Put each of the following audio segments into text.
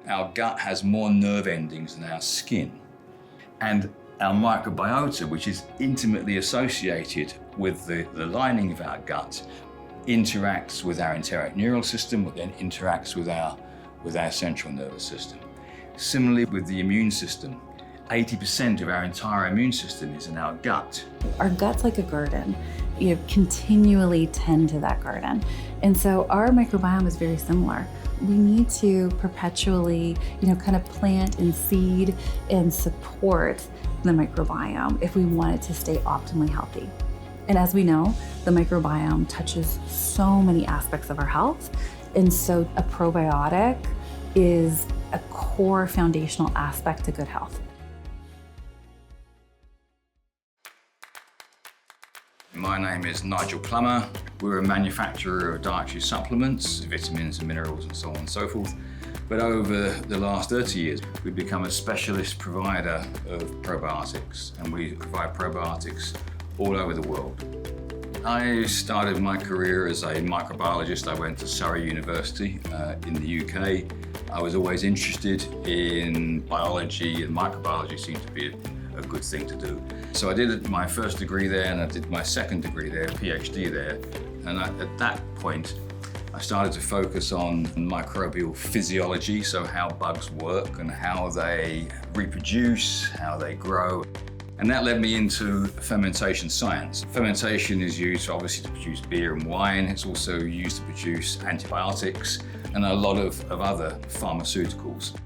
Our gut has more nerve endings than our skin. And our microbiota, which is intimately associated with the lining of our gut, interacts with our enteric neural system, which then interacts with our central nervous system. Similarly with the immune system, 80% of our entire immune system is in our gut. Our gut's like a garden. You continually tend to that garden. And so our microbiome is very similar. We need to perpetually, kind of plant and seed and support the microbiome if we want it to stay optimally healthy. And as we know, the microbiome touches so many aspects of our health. And so a probiotic is a core foundational aspect to good health. My name is Nigel Plummer. We're a manufacturer of dietary supplements, vitamins and minerals and so on and so forth. But over the last 30 years, we've become a specialist provider of probiotics, and we provide probiotics all over the world. I started my career as a microbiologist. I went to Surrey University in the UK. I was always interested in biology, and microbiology seemed to be a good thing to do. So I did my first degree there, and I did my second degree there, PhD there. And at that point, I started to focus on microbial physiology, so how bugs work and how they reproduce, how they grow. And that led me into fermentation science. Fermentation is used obviously to produce beer and wine. It's also used to produce antibiotics and a lot of other pharmaceuticals.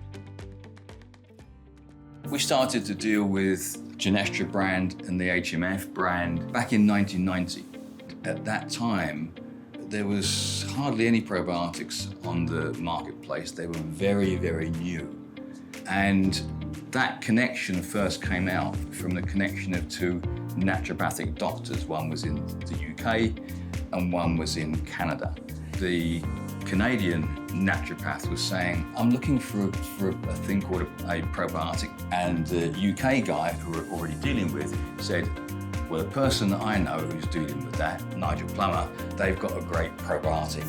We started to deal with Genestra brand and the HMF brand back in 1990. At that time, there was hardly any probiotics on the marketplace. They were very, very new. And that connection first came out from the connection of two naturopathic doctors. One was in the UK and one was in Canada. The Canadian naturopath was saying, I'm looking for a thing called a probiotic. And the UK guy who we're already dealing with said, well, the person that I know who's dealing with that, Nigel Plummer, they've got a great probiotic.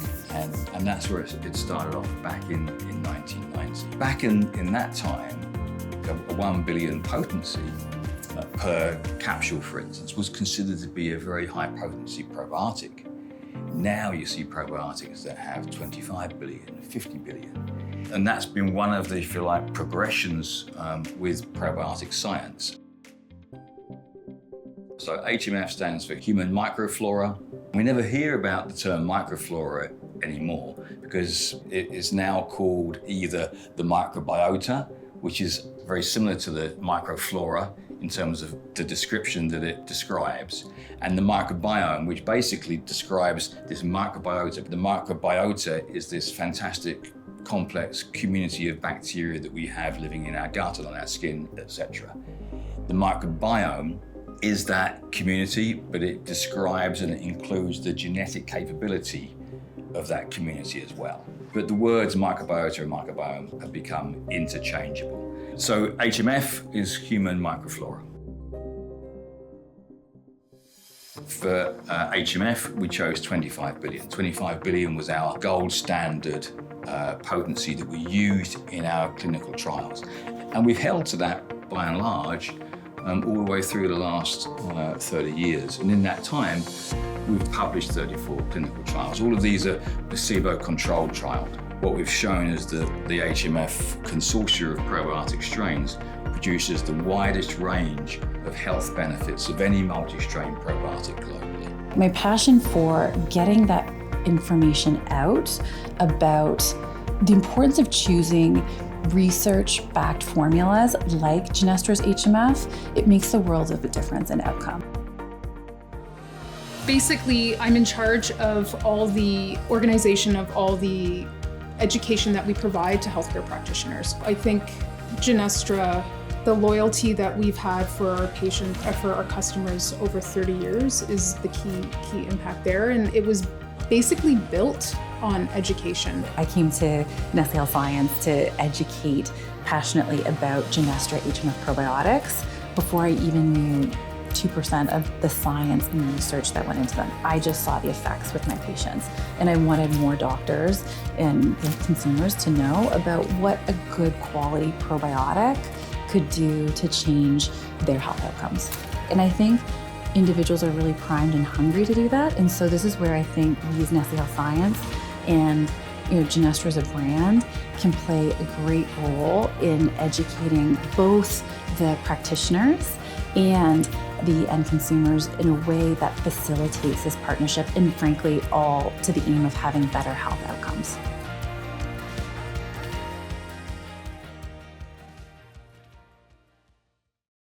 And that's where it started off back in 1990. Back in that time, a 1 billion potency per capsule, for instance, was considered to be a very high potency probiotic. Now you see probiotics that have 25 billion, 50 billion. And that's been one of the, if you like, progressions with probiotic science. So HMF stands for human microflora. We never hear about the term microflora anymore because it is now called either the microbiota, which is very similar to the microflora in terms of the description that it describes, and the microbiome, which basically describes this microbiota. The microbiota is this fantastic, complex community of bacteria that we have living in our gut and on our skin, etc. The microbiome is that community, but it describes and it includes the genetic capability of that community as well. But the words microbiota and microbiome have become interchangeable. So HMF is human microflora. For HMF, we chose 25 billion. 25 billion was our gold standard potency that we used in our clinical trials. And we've held to that by and large all the way through the last 30 years. And in that time, we've published 34 clinical trials. All of these are placebo-controlled trials. What we've shown is that the HMF consortia of probiotic strains produces the widest range of health benefits of any multi-strain probiotic globally. My passion for getting that information out about the importance of choosing research-backed formulas like Genestra's HMF, it makes the world of a difference in outcome. Basically, I'm in charge of all the organization of all the education that we provide to healthcare practitioners. I think Genestra, the loyalty that we've had for our patients, for our customers over 30 years is the key impact there. And it was basically built on education. I came to Nestle Health Science to educate passionately about Genestra HMF probiotics before I even knew 2% of the science and research that went into them. I just saw the effects with my patients. And I wanted more doctors and consumers to know about what a good quality probiotic could do to change their health outcomes. And I think individuals are really primed and hungry to do that. And so this is where I think we as Nestle Health Science and Genestra as a brand can play a great role in educating both the practitioners and the end consumers in a way that facilitates this partnership, and frankly, all to the aim of having better health outcomes.